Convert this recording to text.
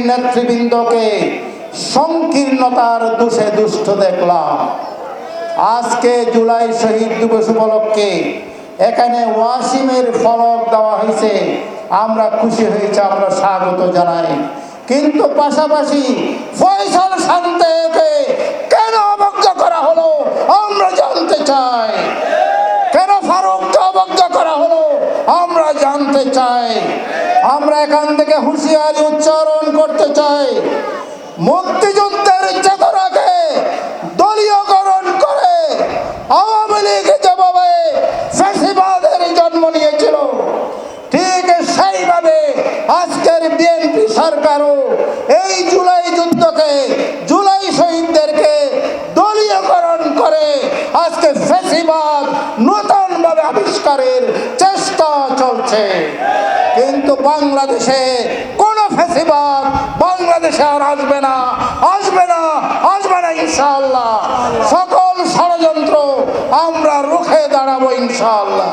নেতৃবৃন্দকে সংকীর্ণতার দোষে দুষ্ট দেখলাম। আজকে জুলাই শহীদ দিবস উপলক্ষে এখানে ওয়াসিমের ফলক দেওয়া হয়েছে, আমরা খুশি হয়েছি, আমরা স্বাগত জানাই। কিন্তু পাশাপাশি ফয়সাল শান্তকে কেন অবজ্ঞা করা হলো আমরা জানতে চাই। কেন ফারুককে অবজ্ঞা করা হলো আমরা জানতে চাই। আমরা এখান থেকে হুঁশিয়ারি উচ্চারণ করতে চাই, মুক্তিযুদ্ধের চেতনাকে দলীয়করণ করে আওয়ামী লীগ যেভাবে ফ্যাসিবাদের জন্ম নিয়েছিল, ঠিক সেইভাবে আজকের বিএনপি সরকারও এই জুলাই যুদ্ধকে, জুলাই শহীদদেরকে দলীয়করণ করে আজকে ফ্যাসিবাদ নতুনভাবে আবিষ্কারের চেষ্টা চলছে। কিন্তু বাংলাদেশে কোন ফ্যাসিবাদ বাংলাদেশে আর আসবে না, আসবে না, আসবে না ইনশাআল্লাহ। সকল ষড়যন্ত্র আমরা রুখে দাঁড়াবো ইনশাআল্লাহ।